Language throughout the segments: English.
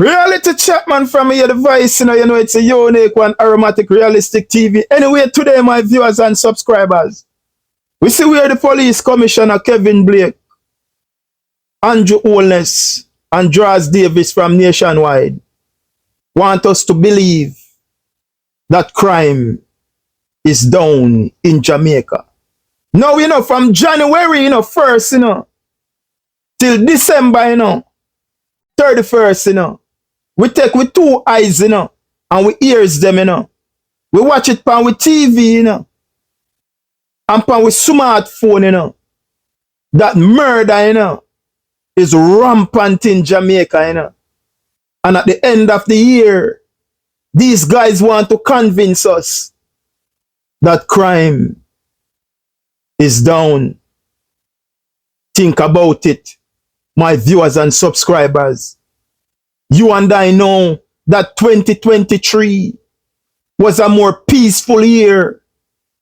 Reality Chapman from here, the voice, you know it's a unique one, aromatic, realistic TV. Anyway, today, my viewers and subscribers, we see where the police commissioner, Kevin Blake, Andrew Holness, and Draws Davis from Nationwide want us to believe that crime is down in Jamaica. Now, from January, 1st, till December, 31st, we take with two eyes, and we ears them, We watch it pan with TV, and pan with smartphone, That murder, is rampant in Jamaica, And at the end of the year, these guys want to convince us that crime is down. Think about it, my viewers and subscribers. You and I know that 2023 was a more peaceful year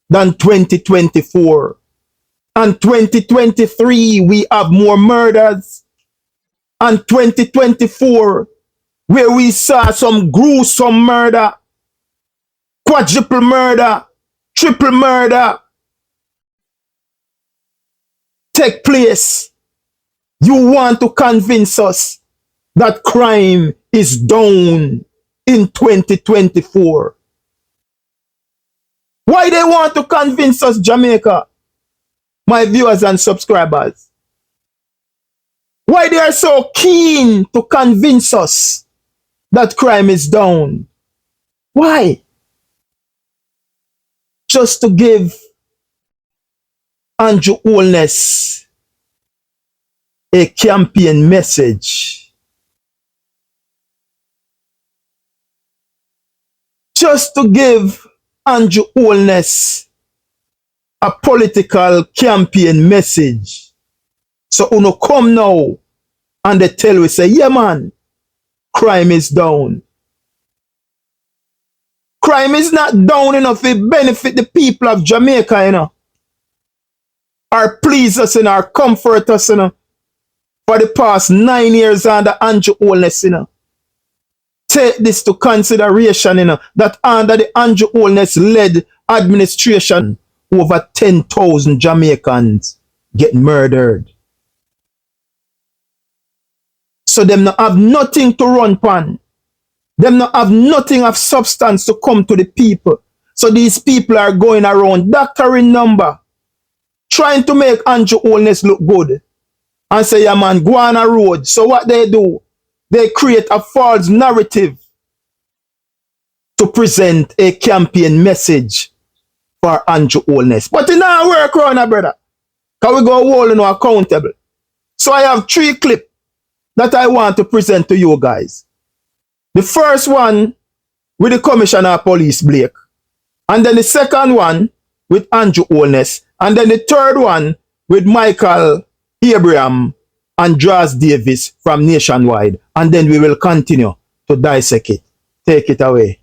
than 2024. And 2023, we have more murders. And 2024, where we saw some gruesome murder, quadruple murder, triple murder take place. You want to convince us that crime is down in 2024. Why they want to convince us, Jamaica, my viewers and subscribers? Why they are so keen to convince us that crime is down? Why? Just to give Andrew Holness a campaign message. Just to give Andrew Holness a political campaign message. So uno come now and they tell we say, yeah man, crime is down. Crime is not down enough to benefit the people of Jamaica, or please us, or comfort us, for the past 9 years under Andrew Holness, Take this to consideration, that under the Andrew Holness led administration, over 10,000 Jamaicans get murdered. So them not have nothing to run pan. Them not have nothing of substance to come to the people. So these people are going around doctoring number, trying to make Andrew Holness look good. And say, yeah man, go on a road. So what they do, they create a false narrative to present a campaign message for Andrew Holness. But it not work around, brother. Because we go hold accountable. So I have 3 clips that I want to present to you guys. The first one with the Commissioner of Police Blake. And then the second one with Andrew Holness. And then the third one with Michael Abraham and Draws Davis from Nationwide. And then we will continue to dissect it. Take it away.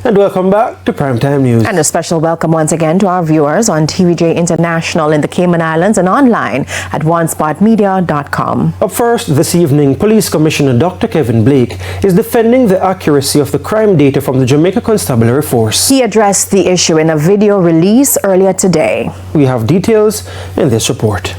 And welcome back to Primetime News. And a special welcome once again to our viewers on TVJ International in the Cayman Islands and online at onespotmedia.com. Up first this evening, Police Commissioner Dr. Kevin Blake is defending the accuracy of the crime data from the Jamaica Constabulary Force. He addressed the issue in a video release earlier today. We have details in this report.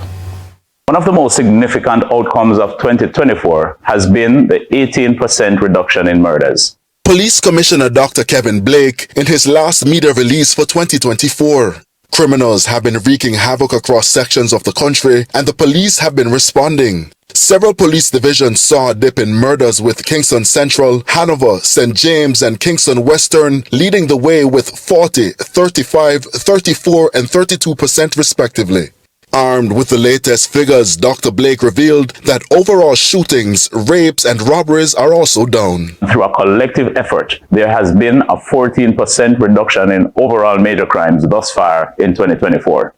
One of the most significant outcomes of 2024 has been the 18% reduction in murders. Police Commissioner Dr. Kevin Blake in his last media release for 2024. Criminals have been wreaking havoc across sections of the country and the police have been responding. Several police divisions saw a dip in murders with Kingston Central, Hanover, St. James and Kingston Western leading the way with 40, 35, 34 and 32% respectively. Armed with the latest figures, Dr. Blake revealed that overall shootings, rapes and robberies are also down. Through a collective effort, there has been a 14% reduction in overall major crimes thus far in 2024.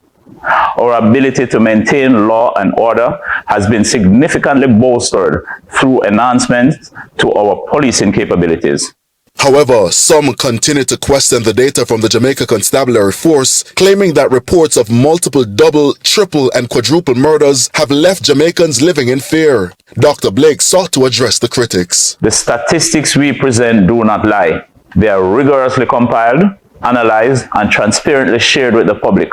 Our ability to maintain law and order has been significantly bolstered through enhancements to our policing capabilities. However, some continue to question the data from the Jamaica Constabulary Force, claiming that reports of multiple double, triple, and quadruple murders have left Jamaicans living in fear. Dr. Blake sought to address the critics. The statistics we present do not lie. They are rigorously compiled, analyzed, and transparently shared with the public.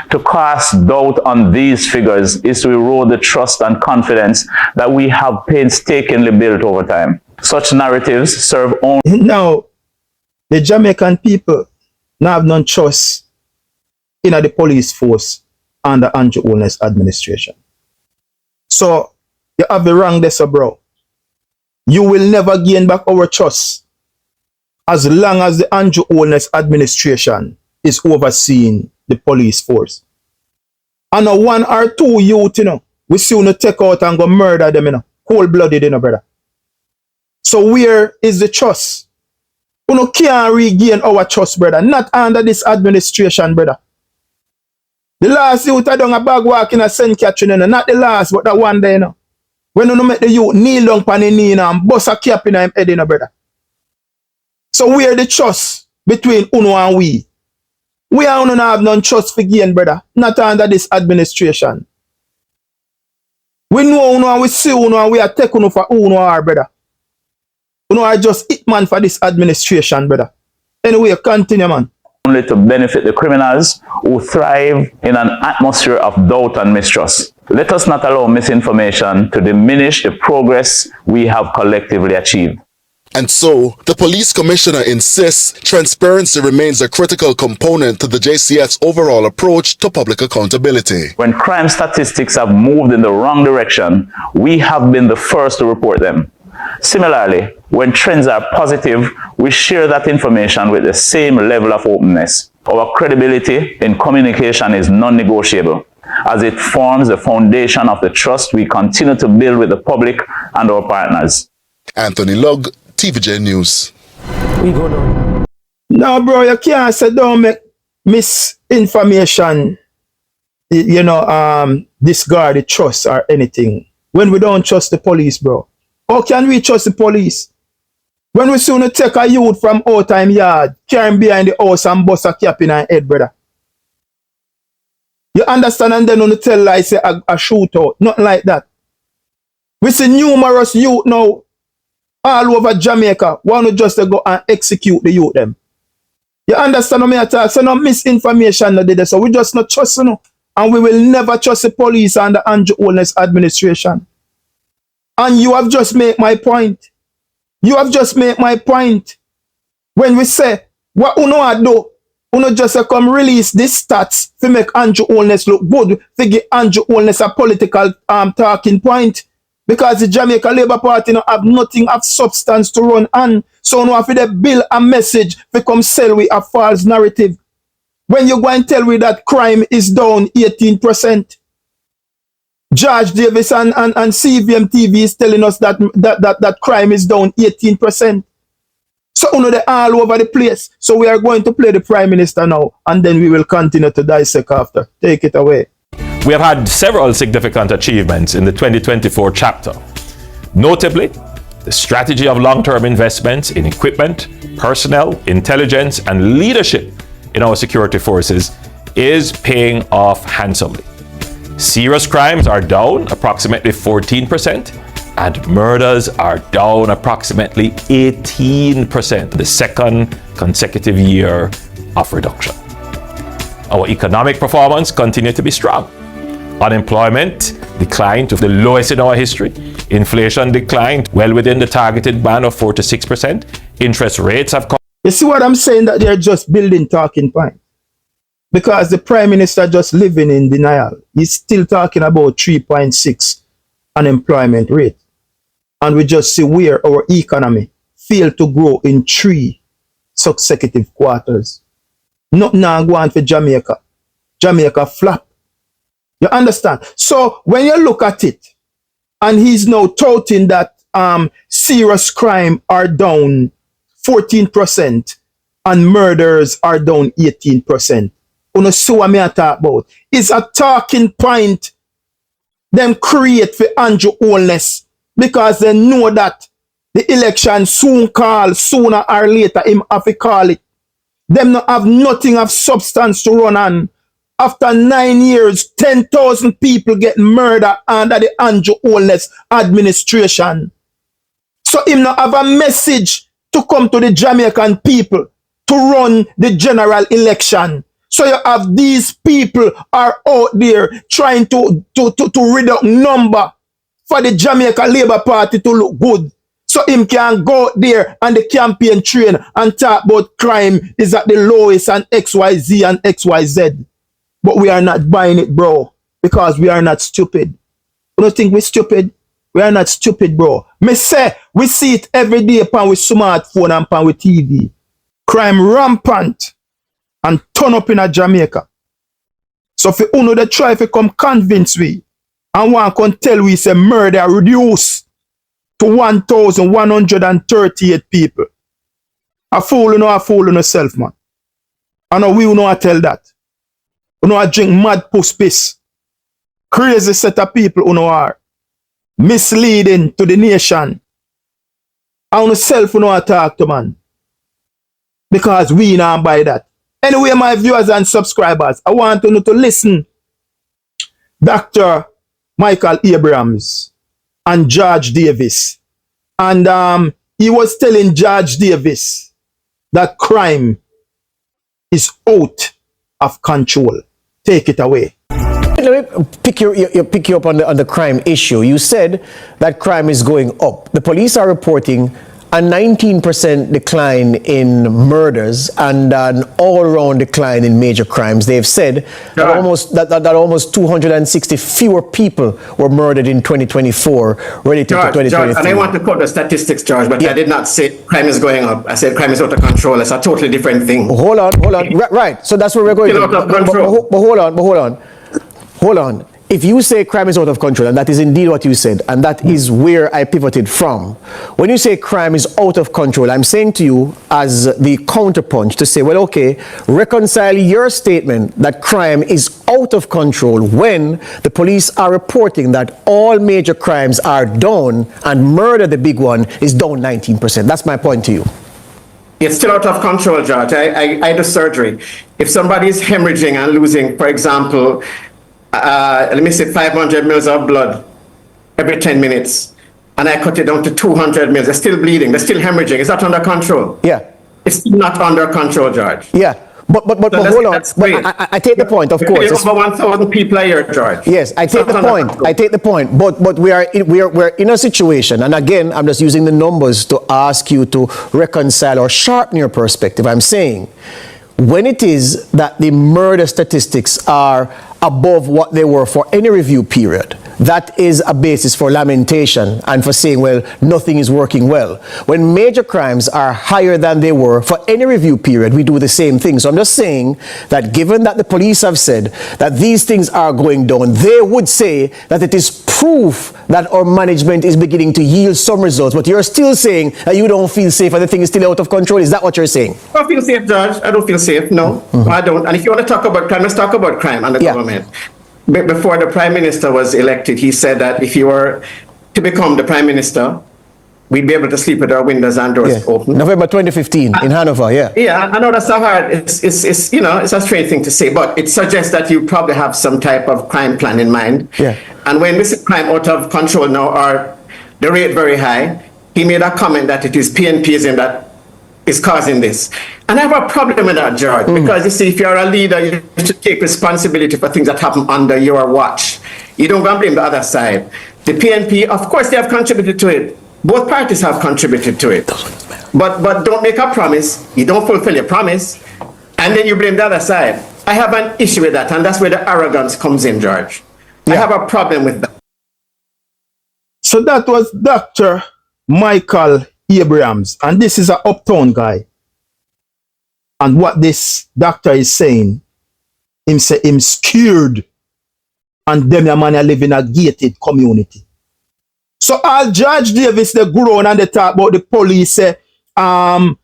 To cast doubt on these figures is to erode the trust and confidence that we have painstakingly built over time. Such narratives serve only. Now, the Jamaican people now have none trust in the police force and the Andrew Holness administration. So, you have the wrong there, so bro. You will never gain back our trust as long as the Andrew Holness administration is overseeing the police force. And a one or two youth, we soon take out and go murder them, cold-blooded, brother. So where is the trust? You can't regain our trust, brother. Not under this administration, brother. The last youth I done a bag walk in a St. Catherine, not the last, but the one day, when you make the youth kneel down on the knee and bust a cap in him head, brother. So where the trust between Uno and we? We are not have none trust for gain, brother. Not under this administration. We know Uno and we see Uno and we are taking Uno for Uno are, brother. Uno are just hitman for this administration, brother. Anyway, continue, man. Only to benefit the criminals who thrive in an atmosphere of doubt and mistrust. Let us not allow misinformation to diminish the progress we have collectively achieved. And so, the police commissioner insists transparency remains a critical component to the JCF's overall approach to public accountability. When crime statistics have moved in the wrong direction, we have been the first to report them. Similarly, when trends are positive, we share that information with the same level of openness. Our credibility in communication is non-negotiable, as it forms the foundation of the trust we continue to build with the public and our partners. Anthony Lugg, TVJ News. We go now. No, bro, you can't say don't make misinformation, discard the trust or anything. When we don't trust the police, bro. How can we trust the police? When we soon take a youth from out time yard, carry him behind the house and bust a cap in our head, brother. You understand? And then you tell like say a shootout. Nothing like that. We see numerous youth now all over Jamaica want to just go and execute the youth them. You understand what I talk? So no misinformation no there. So we just not trust and we will never trust the police and the Andrew Holness administration. And you have just made my point. You have just made my point. When we say, what Uno do, Uno just come release these stats to make Andrew Holness look good, to give Andrew Holness a political talking point. Because the Jamaica Labour Party have nothing of substance to run on. So now if they build a message, they come sell with a false narrative. When you go and tell me that crime is down 18%, George Davis and CVM TV is telling us that crime is down 18%. So they're all over the place. So we are going to play the Prime Minister now, and then we will continue to dissect after. Take it away. We have had several significant achievements in the 2024 chapter. Notably, the strategy of long-term investments in equipment, personnel, intelligence, and leadership in our security forces is paying off handsomely. Serious crimes are down approximately 14%, and murders are down approximately 18%, the second consecutive year of reduction. Our economic performance continued to be strong. Unemployment declined to the lowest in our history. Inflation declined well within the targeted band of 4 to 6%. Interest rates have come. You see what I'm saying? That they're just building talking points. Because the Prime Minister just living in denial. He's still talking about 3.6 unemployment rate. And we just see where our economy failed to grow in 3 consecutive quarters. Nothing now going for Jamaica. Jamaica flop. You understand? So when you look at it, and he's now touting that serious crime are down 14% and murders are down 18%. You see what I talk about? It's a talking point them create for Andrew Holness because they know that the election soon call, sooner or later, him have to call it. Them not have nothing of substance to run on. After 9 years, 10,000 people get murdered under the Andrew Holness administration. So him not have a message to come to the Jamaican people to run the general election. So you have these people are out there trying to reduce number for the Jamaica Labour Party to look good. So him can go out there on the campaign train and talk about crime is at the lowest and XYZ and XYZ. But we are not buying it, bro, because we are not stupid. You don't think we're stupid? We are not stupid, bro. Me say, we see it every day upon with smartphone and upon with TV. Crime rampant and turn up in a Jamaica. So if you know the try to come convince we and want to tell we say murder reduce to 1,138 people. A fool you yourself, man. I know we know I tell that. You know I drink mad puss piss. Crazy set of people who know are misleading to the nation. I on self you know I talk to, man. Because we not buy that. Anyway, my viewers and subscribers, I want you to listen. Dr. Michael Abrams and George Davis. And he was telling George Davis that crime is out of control. Take it away. Let me pick you up on the crime issue. You said that crime is going up. The police are reporting a 19% decline in murders and an all-around decline in major crimes. They've said that almost 260 fewer people were murdered in 2024 relative to 2023. George, and I want to quote the statistics, George, but I did not say crime is going up. I said crime is out of control. It's a totally different thing. Hold on. Right. So that's where we're going. Out of control. But hold on. If you say crime is out of control, and that is indeed what you said, and that is where I pivoted from. When you say crime is out of control, I'm saying to you as the counterpunch to say, well, okay, reconcile your statement that crime is out of control when the police are reporting that all major crimes are down and murder, the big one, is down 19%. That's my point to you. It's still out of control, George. I do surgery. If somebody is hemorrhaging and losing, for example, let me say 500 mils of blood every 10 minutes, and I cut it down to 200 mils. They're still bleeding. They're still hemorrhaging. Is that under control? Yeah. It's still not under control, George. Yeah. But hold on. But I take the point, of course. Over 1,000 people a year, George. Yes, I take the point. I take the point. But we're in a situation, and again, I'm just using the numbers to ask you to reconcile or sharpen your perspective. I'm saying, when it is that the murder statistics are above what they were for any review period, that is a basis for lamentation and for saying, well, nothing is working well. When major crimes are higher than they were for any review period, we do the same thing. So I'm just saying that given that the police have said that these things are going down, they would say that it is proof that our management is beginning to yield some results. But you're still saying that you don't feel safe and the thing is still out of control. Is that what you're saying? I don't feel safe, George. I don't feel safe. No, I don't. And if you want to talk about crime, let's talk about crime and the government. Before the Prime Minister was elected, he said that if you were to become the Prime Minister, we'd be able to sleep with our windows and doors open. November 2015 in Hanover, Yeah, I know that's so hard. It's you know, it's a strange thing to say, but it suggests that you probably have some type of crime plan in mind. Yeah. And when we see crime out of control now, or the rate very high, he made a comment that it is PNPism that is causing this. And I have a problem with that, George, because you see, if you're a leader, you have to take responsibility for things that happen under your watch. You don't go and blame the other side. The PNP, of course, they have contributed to it. Both parties have contributed to it. But don't make a promise, you don't fulfill your promise, and then you blame the other side. I have an issue with that, and that's where the arrogance comes in, George. I have a problem with that. So that was Dr. Michael Abrams, and this is an uptown guy. And what this doctor is saying, him say him scared, and them a man live in a gated community. So all George Davis they grown and they talk about the police say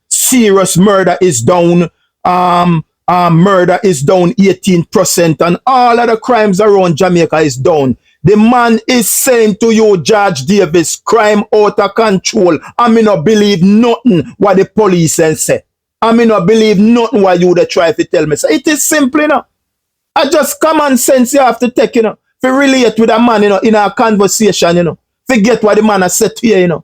serious murder is down, murder is down 18%, and all other crimes around Jamaica is down. The man is saying to you, Judge Davis, crime out of control. I mean, not believe nothing what the police say. I mean, not believe nothing what you they try to tell me. So it is simple, you know. I just common sense you have to take, you know, to relate with a man, you know, in a conversation, you know. Forget what the man has said to you, you know.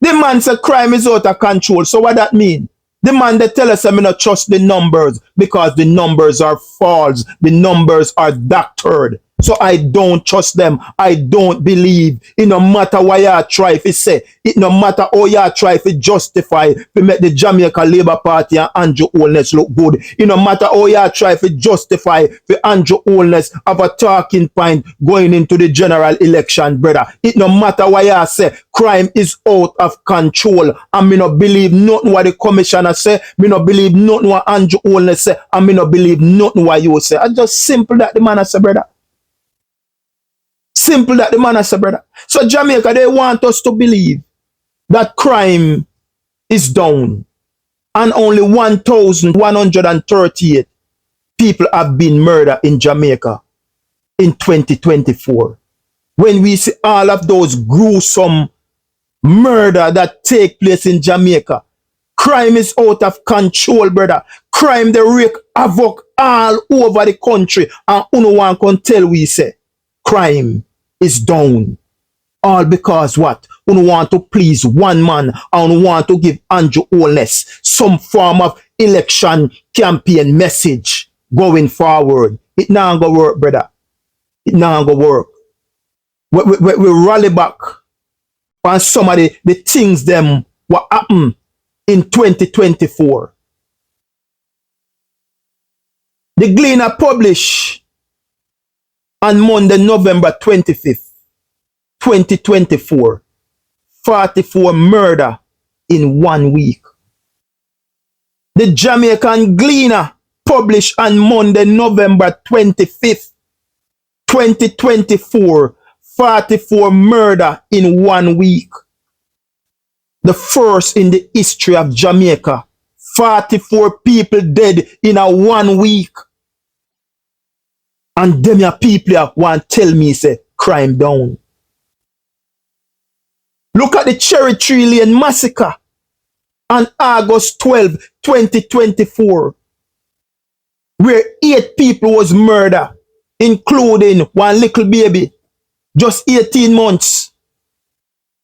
The man said crime is out of control. So what that mean? The man they tell us I mean not trust the numbers because the numbers are false. The numbers are doctored. So I don't trust them. I don't believe. It no matter what you try to say. It no matter how you try to justify to make the Jamaica Labour Party and Andrew Holness look good. It no matter how you try to justify for Andrew Holness have a talking point going into the general election, brother. It no matter what you say. Crime is out of control. And me no believe nothing what the commissioner say. Me no believe nothing what Andrew Holness say. And me no believe nothing what you say. I just simple that the man say, brother. Simple that the man say, brother. So Jamaica, they want us to believe that crime is down and only 1,138 people have been murdered in Jamaica in 2024. When we see all of those gruesome murder that take place in Jamaica, crime is out of control, brother. Crime, they wreak havoc all over the country. And no one can tell we say crime is down. All because what? We want to please one man and we want to give Andrew Holness some form of election campaign message going forward. It not gonna work, brother. It not gonna work. We rally back on some of the things them what happened in 2024. The Gleaner published on Monday, November 25th, 2024, 44 murder in 1 week. The Jamaican Gleaner published on Monday, November 25th, 2024, 44 murder in 1 week. The first in the history of Jamaica. 44 people dead in a 1 week. And them your people want tell me say crime down. Look at the Cherry Tree Lane massacre on August 12, 2024, where 8 people was murdered, including one little baby, just 18 months,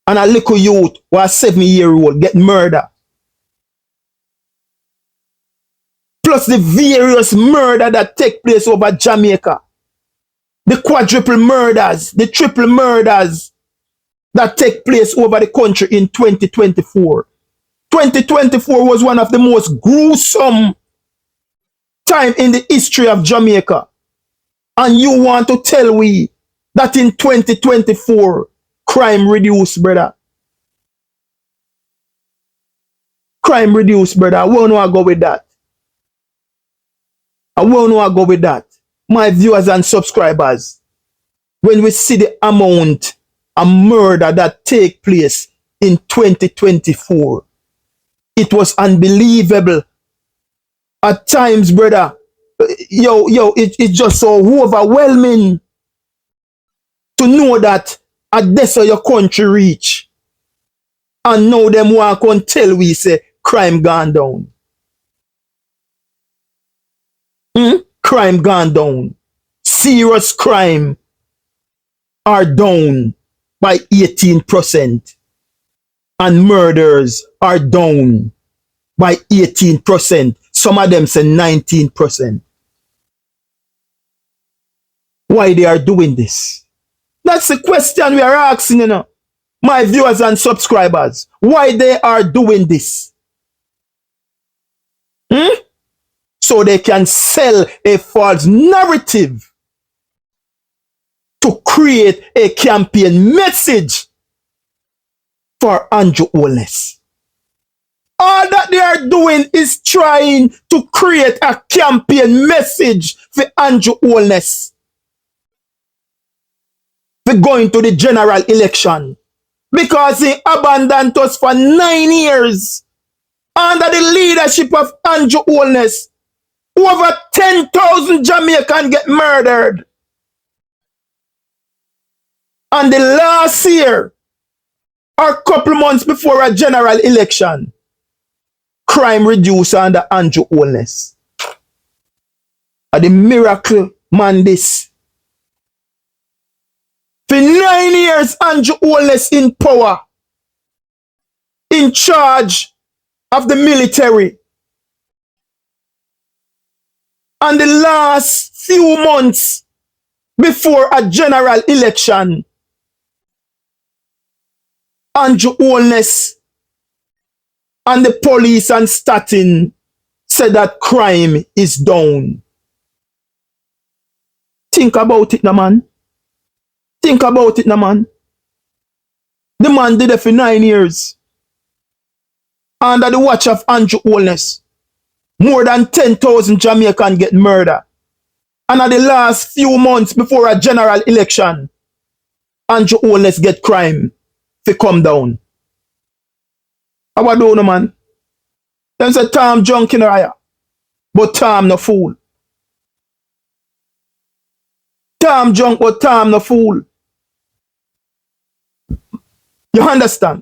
and a little youth, was 7-year-old, get murdered. Plus the various murder that take place over Jamaica. The quadruple murders, the triple murders that take place over the country in 2024. 2024 was one of the most gruesome time in the history of Jamaica. And you want to tell we that in 2024, crime reduced, brother. Crime reduced, brother. I won't know I go with that. I won't know I go with that. My viewers and subscribers, when we see the amount of murder that take place in 2024, it was unbelievable. At times, brother, it's just so overwhelming to know that at this your country reach. And now them want to tell we say crime gone down. Crime gone down. Serious crime are down by 18%. And murders are down by 18%. Some of them say 19%. Why they are doing this? That's the question we are asking, you know, my viewers and subscribers. Why they are doing this? So they can sell a false narrative to create a campaign message for Andrew Holness. All that they are doing is trying to create a campaign message for Andrew Holness for going to the general election. Because he abandoned us for 9 years under the leadership of Andrew Holness. Over 10,000 Jamaicans get murdered. And the last year, or couple months before a general election, crime reduced under Andrew Holness. The miracle man this. For 9 years, Andrew Holness in power, in charge of the military. And the last few months before a general election, Andrew Holness and the police and Statin said that crime is down. Think about it, now, man. Think about it, now, man. The man did it for 9 years. Under the watch of Andrew Holness, more than 10,000 Jamaicans get murdered. And at the last few months before a general election, Andrew Holness get crime to come down. How about do, man? Them say Tom drunk in the but Tom no fool. Tom drunk, but Tom no fool. You understand?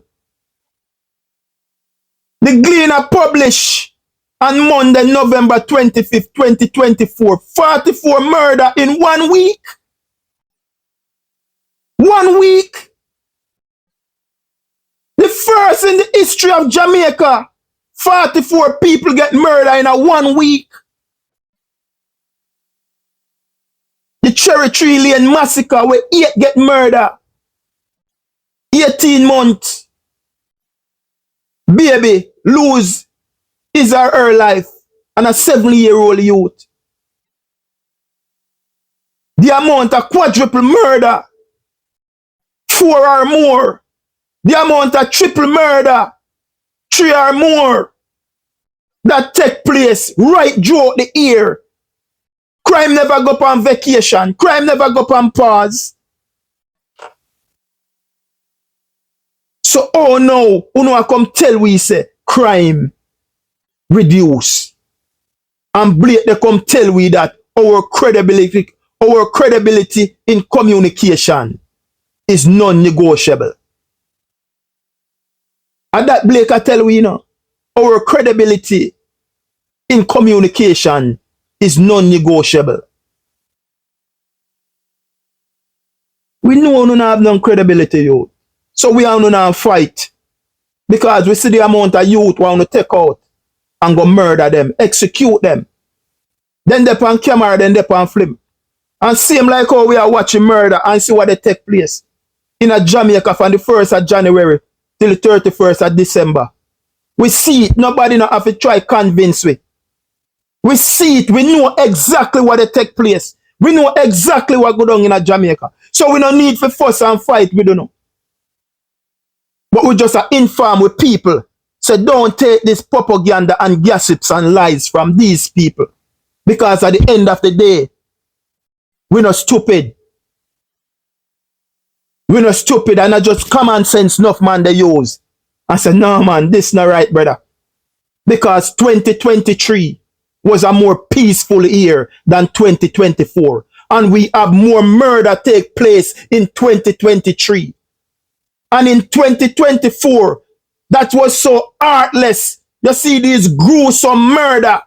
The Gleaner published on Monday, November 25th, 2024, 44 murder in 1 week. 1 week. The first in the history of Jamaica. 44 people get murdered in a 1 week. The Cherry Tree Lane massacre where 8 get murdered. 18 months. Baby lose his or her life and a 7-year-old youth. The amount of quadruple murder, 4 or more. The amount of triple murder, 3 or more, that take place right throughout the year. Crime never go on vacation. Crime never go on pause. So, oh no, I come tell we say crime reduce. And Blake they come tell we that our credibility in communication is non-negotiable. And that Blake I tell we, our credibility in communication is non-negotiable. We know we don't have no credibility, yo. So we are not fight. Because we see the amount of youth we want to take out and go murder them, execute them. Then they on camera, then they on film. And same like how we are watching murder and see what they take place in a Jamaica from the 1st of January till the 31st of December. We see it. Nobody not have to try convince we. We see it. We know exactly what they take place. We know exactly what go on in a Jamaica. So we don't need to fuss and fight. We don't know. But we just are informed with people. So don't take this propaganda and gossips and lies from these people. Because at the end of the day, we're not stupid. We're not stupid and not just common sense enough man they use. I said, no man, this not right, brother. Because 2023 was a more peaceful year than 2024. And we have more murder take place in 2023. And in 2024, that was so heartless. You see these gruesome murder.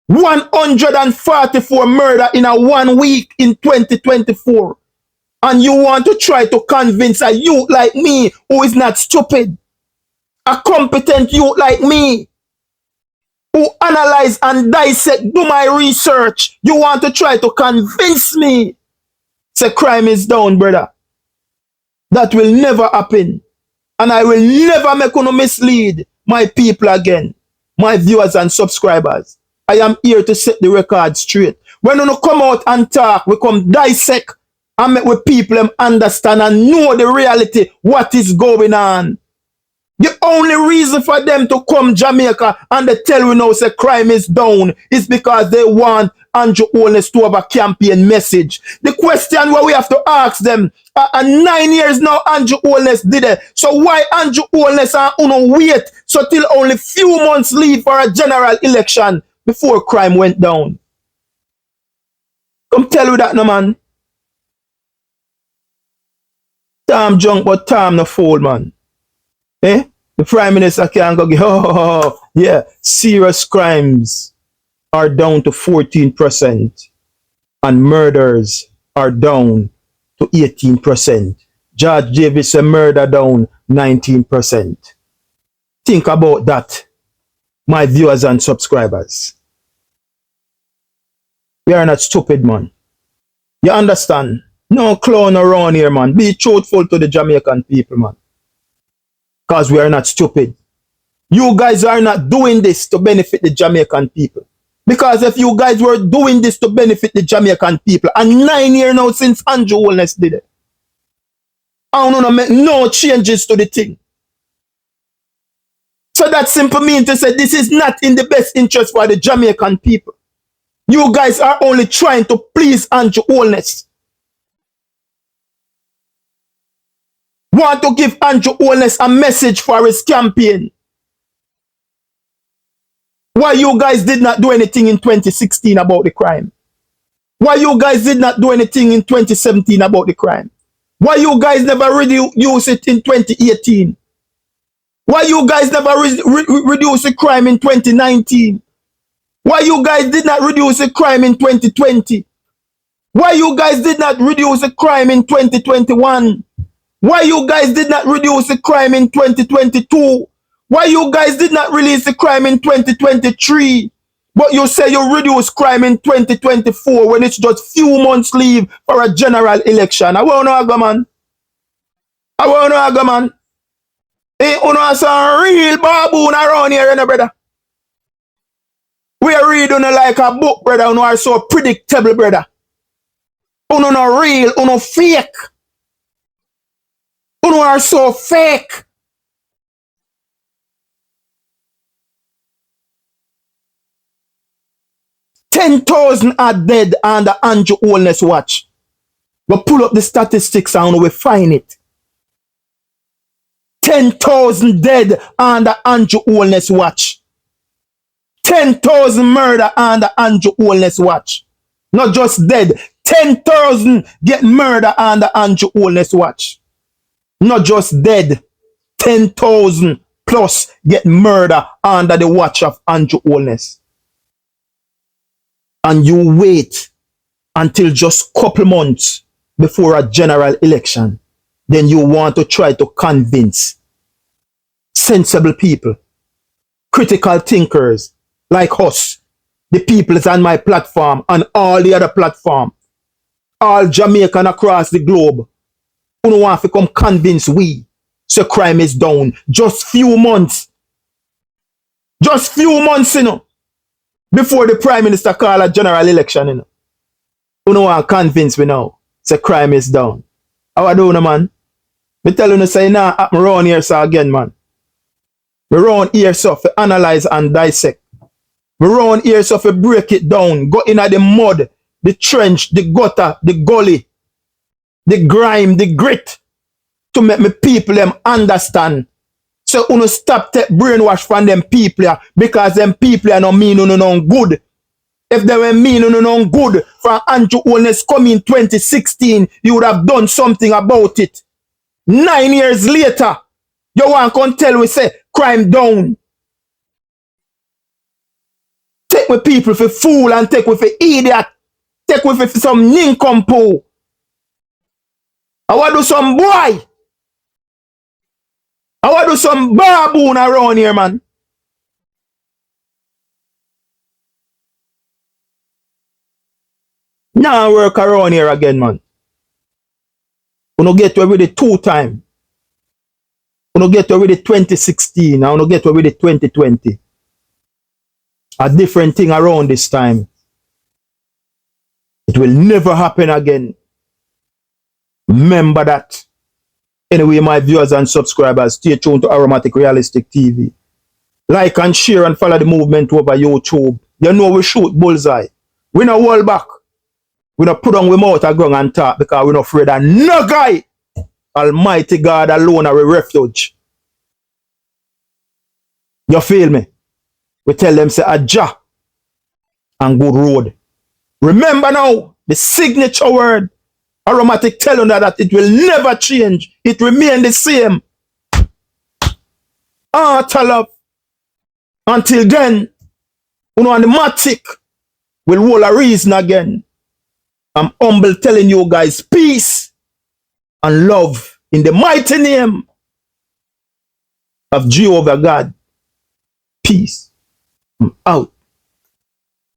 144 murder in a 1 week in 2024. And you want to try to convince a youth like me who is not stupid. A competent youth like me who analyze and dissect, do my research. You want to try to convince me. Say crime is down, brother. That will never happen. And I will never make you mislead my people again. My viewers and subscribers. I am here to set the record straight. When you come out and talk, we come dissect and make with people them understand and know the reality, what is going on. The only reason for them to come Jamaica and they tell we now say crime is down is because they want Andrew Holness to have a campaign message. The question where we have to ask them, 9 years now Andrew Holness did it. So why Andrew Holness and unnu wait so till only few months leave for a general election before crime went down? Come tell you that, no man. Tom junk, but Tom no fool, man. Eh? The Prime Minister can't go, oh, yeah, serious crimes are down to 14% and murders are down to 18%. George Davis a murder down 19%. Think about that, my viewers and subscribers. We are not stupid, man. You understand? No clown around here, man. Be truthful to the Jamaican people, man. Because we are not stupid. You guys are not doing this to benefit the Jamaican people. Because if you guys were doing this to benefit the Jamaican people, and 9 years now since Andrew Holness did it, I don't make no changes to the thing. So that simply means to say this is not in the best interest for the Jamaican people. You guys are only trying to please Andrew Holness. Want to give Andrew Holness a message for his campaign. Why you guys did not do anything in 2016 about the crime? Why you guys did not do anything in 2017 about the crime? Why you guys never reduce it in 2018? Why you guys never reduce the crime in 2019? Why you guys did not reduce the crime in 2020? Why you guys did not reduce the crime in 2021? Why you guys did not reduce the crime in 2022? Why you guys did not release the crime in 2023? But you say you reduce crime in 2024 when it's just few months leave for a general election. I won't know, man. I won't know, man. Hey, you know some real baboon around here, you know, brother. We are reading like a book, brother. You know, are so predictable, brother. You know, not real, you know, fake. You know, are so fake. $10,000 are dead under Andrew Holness watch. But pull up the statistics and we find it. 10,000 dead under Andrew Holness watch. 10,000 murder under Andrew Holness watch. Not just dead. 10,000 get murder under Andrew Holness watch. Not just dead. 10,000 plus get murder under the watch of Andrew Holness. And you wait until just couple months before a general election, then you want to try to convince sensible people, critical thinkers like us, the people on my platform and all the other platform, all Jamaican across the globe, who don't want to come convince we so crime is down. Just few months, you know, before the Prime Minister call a general election, you know. Who don't want to convince me now say crime is down. How I do, no, man? Me tell you, no, say, nah, happen round here, so again, man. We round here, so to analyze and dissect. We round here, so to break it down, go in at the mud, the trench, the gutter, the gully, the grime, the grit, to make me people them understand. So uno stop take brainwash from them people, because them people are not mean uno no good. If they were mean uno no good, from Andrew Holness coming in 2016, you would have done something about it. 9 years later, you want to come tell we say crime down. Take with people for fool and take with for idiot. Take with for some nincompoop. I want to do some boy. I want to do some baboon around here, man. Now work around here again, man. We don't get to with it 2 times. We don't get to with it 2016. And we don't get to with it 2020. A different thing around this time. It will never happen again. Remember that. Anyway, my viewers and subscribers, stay tuned to Aromatic Realistic TV. Like and share and follow the movement over YouTube. You know we shoot bullseye. We no hold back. We no put on we mouth a ground and talk because we no afraid of no guy. Almighty God alone are a refuge. You feel me? We tell them say Ajah and good road. Remember now, the signature word Aromatic tell you that it will never change. It remain the same. Love. Until then, and the matic will hold a reason again. I'm humble telling you guys peace and love in the mighty name of Jehovah God. Peace. I'm out.